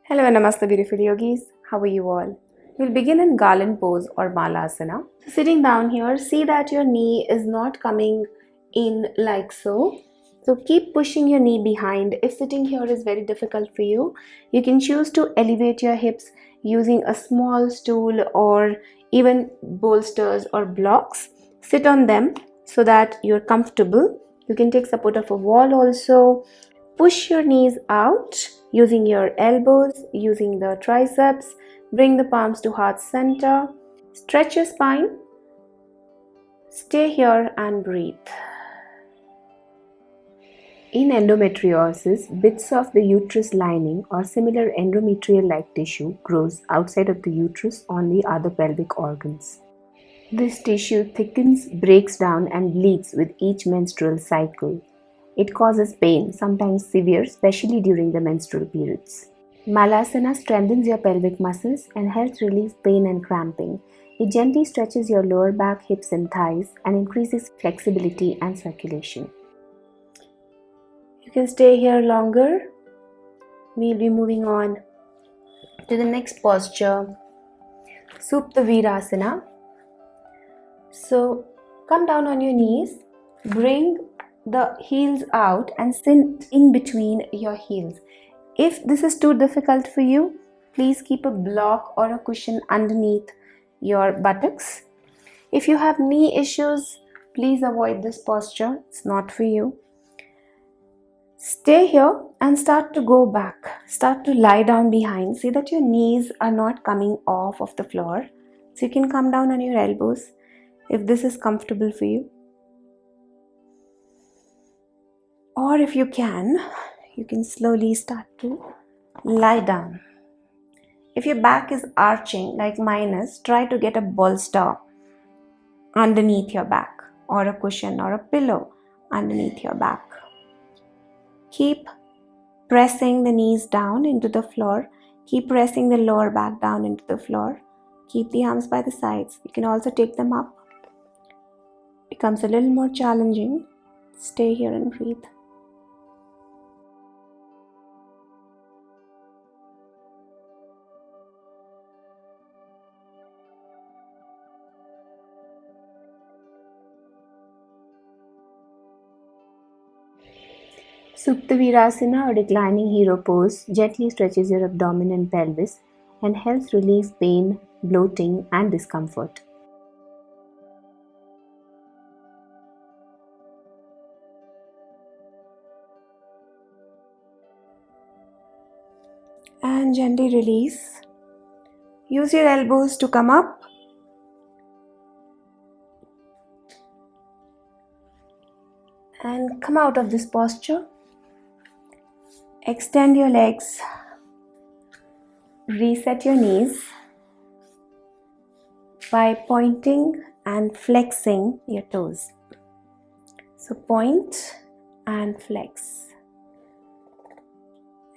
Hello and namaste beautiful yogis. How are you all? We'll begin in Garland Pose or Malasana. So sitting down here, see that your knee is not coming in like so. So keep pushing your knee behind. If sitting here is very difficult for you, you can choose to elevate your hips using a small stool or even bolsters or blocks. Sit on them so that you're comfortable. You can take support of a wall also. Push your knees out using your elbows, using the triceps. Bring the palms to heart center. Stretch your spine. Stay here and breathe. In endometriosis, bits of the uterus lining or similar endometrial-like tissue grows outside of the uterus on the other pelvic organs. This tissue thickens, breaks down, and bleeds with each menstrual cycle. It causes pain, sometimes severe, especially during the menstrual periods. Malasana strengthens your pelvic muscles and helps relieve pain and cramping. It gently stretches your lower back, hips, and thighs and increases flexibility and circulation. You can stay here longer. We'll be moving on to the next posture, Supta Virasana. So come down on your knees, bring the heels out and sit in between your heels. If this is too difficult for you, please keep a block or a cushion underneath your buttocks. If you have knee issues, please avoid this posture. It's not for you. Stay here and start to go back. Start to lie down behind. See that your knees are not coming off of the floor. So you can come down on your elbows if this is comfortable for you. Or if you can slowly start to lie down. If your back is arching like mine is, try to get a bolster underneath your back or a cushion or a pillow underneath your back. Keep pressing the knees down into the floor. Keep pressing the lower back down into the floor. Keep the arms by the sides. You can also take them up. Becomes a little more challenging. Stay here and breathe. Supta Virasana or Reclining Hero Pose gently stretches your abdomen and pelvis and helps relieve pain, bloating, and discomfort. And gently release. Use your elbows to come up. And come out of this posture. Extend your legs. Reset your knees by pointing and flexing your toes. So point and flex.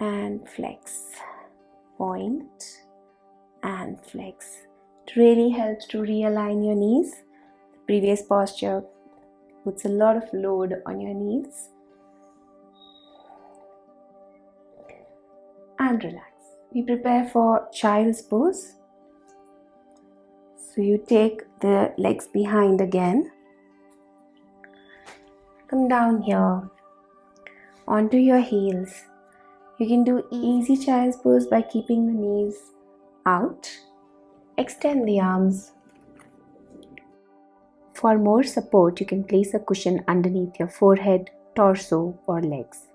And flex. Point and flex. It really helps to realign your knees. The previous posture puts a lot of load on your knees. And relax. We prepare for child's pose. So you take the legs behind again. Come down here onto your heels. You can do easy child's pose by keeping the knees out. Extend the arms. For more support, you can place a cushion underneath your forehead, torso, or legs.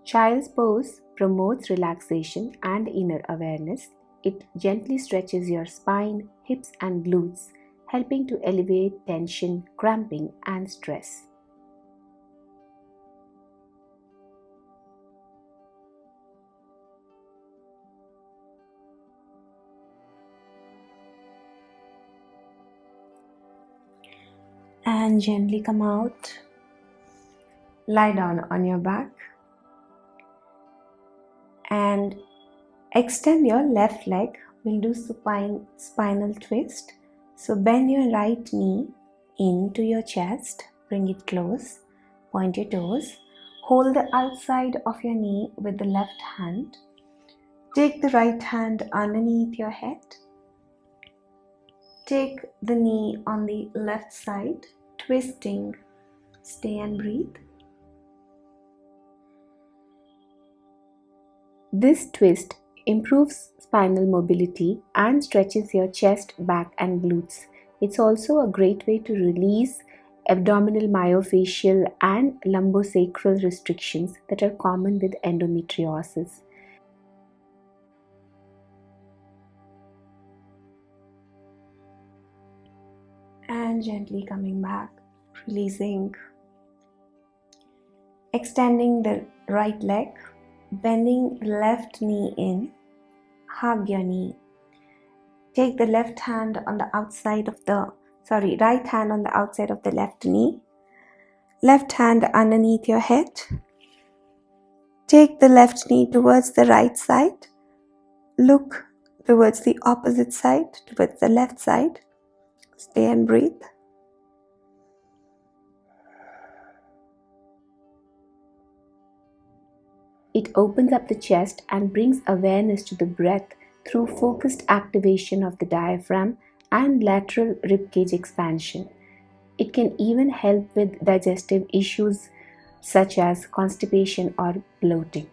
Child's pose promotes relaxation and inner awareness. It gently stretches your spine, hips, and glutes, helping to alleviate tension, cramping, and stress. And gently come out. Lie down on your back. And extend your left leg. We'll do supine spinal twist. So bend your right knee into your chest. Bring it close. Point your toes. Hold the outside of your knee with the left hand. Take the right hand underneath your head. Take the knee on the left side, twisting. Stay and breathe. This twist improves spinal mobility and stretches your chest, back and glutes. It's also a great way to release abdominal mayo-fascial and lumbo-sacral restrictions that are common with endometriosis. And gently coming back, releasing. Extending the right leg, bending left knee in, hug your knee. Take the left hand on the outside of the, right hand on the outside of the left knee. Left hand underneath your head. Take the left knee towards the right side. Look towards the opposite side, towards the left side. Stay and breathe. It opens up the chest and brings awareness to the breath through focused activation of the diaphragm and lateral ribcage expansion. It can even help with digestive issues such as constipation or bloating.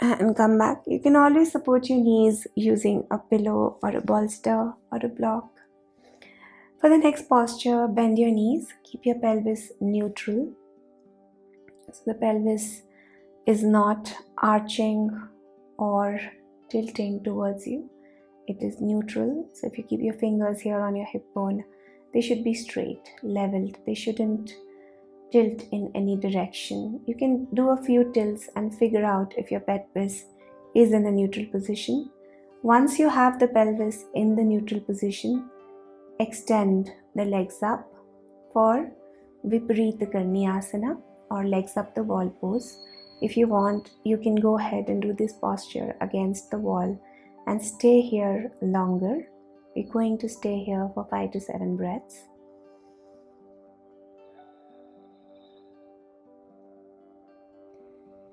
And come back. You can always support your knees using a pillow or a bolster or a block. For the next posture, bend your knees. Keep your pelvis neutral. So the pelvis is not arching or tilting towards you. It is neutral. So if you keep your fingers here on your hip bone, they should be straight, leveled. They shouldn't tilt in any direction. You can do a few tilts and figure out if your pelvis is in a neutral position. Once you have the pelvis in the neutral position, extend the legs up for Viparita Karniyasana or legs up the wall pose. If you want, you can go ahead and do this posture against the wall and stay here longer. We're going to stay here for 5 to 7 breaths.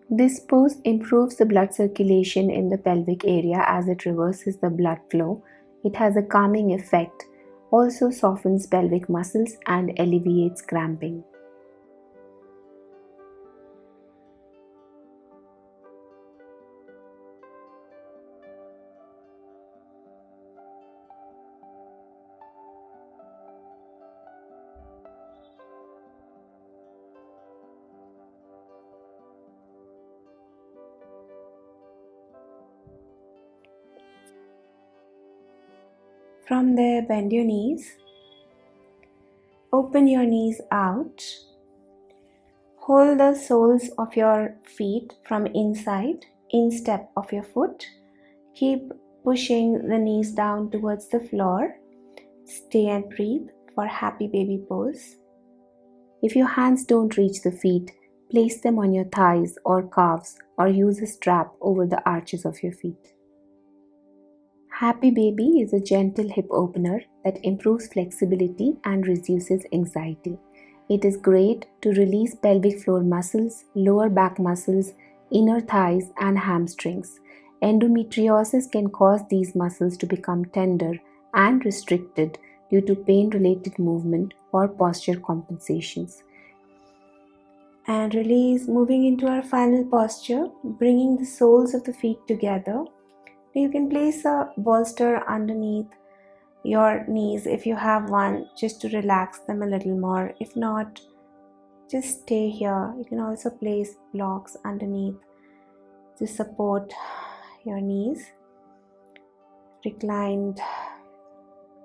This pose improves the blood circulation in the pelvic area as it reverses the blood flow. It has a calming effect, also softens pelvic muscles and alleviates cramping. From there, bend your knees. Open your knees out. Hold the soles of your feet from inside, instep of your foot. Keep pushing the knees down towards the floor. Stay and breathe for happy baby pose. If your hands don't reach the feet, place them on your thighs or calves or use a strap over the arches of your feet. Happy baby is a gentle hip opener that improves flexibility and reduces anxiety. It is great to release pelvic floor muscles, lower back muscles, inner thighs, and hamstrings. Endometriosis can cause these muscles to become tender and restricted due to pain-related movement or posture compensations. And release, moving into our final posture, bringing the soles of the feet together. You can place a bolster underneath your knees if you have one, just to relax them a little more. If not, just stay here. You can also place blocks underneath to support your knees. Reclined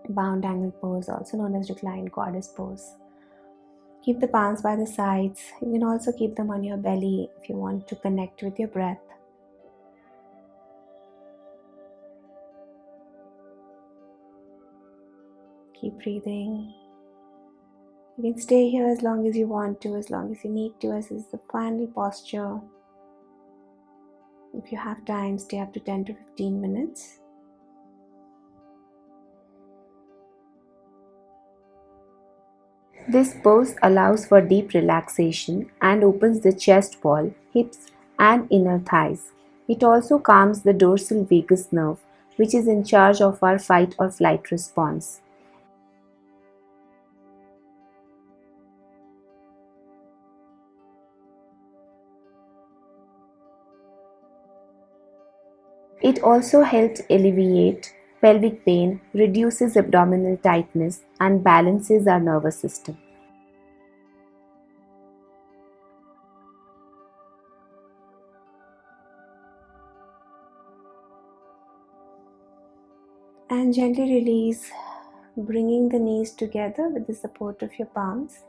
Bound Angle Pose, also known as Reclined Goddess Pose. Keep the palms by the sides. You can also keep them on your belly if you want to connect with your breath. Keep breathing. You can stay here as long as you want to, as long as you need to, as this is the final posture. If you have time, stay up to 10 to 15 minutes. This pose allows for deep relaxation and opens the chest wall, hips, and inner thighs. It also calms the dorsal vagus nerve, which is in charge of our fight or flight response. It also helps alleviate pelvic pain, reduces abdominal tightness, and balances our nervous system. And gently release, bringing the knees together with the support of your palms.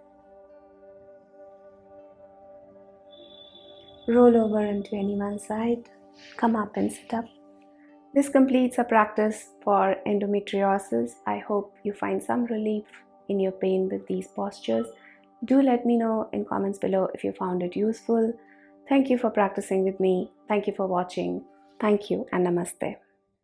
Roll over into any one side, come up and sit up. This completes our practice for endometriosis. I hope you find some relief in your pain with these postures. Do let me know in comments below if you found it useful. Thank you for practicing with me. Thank you for watching. Thank you and namaste.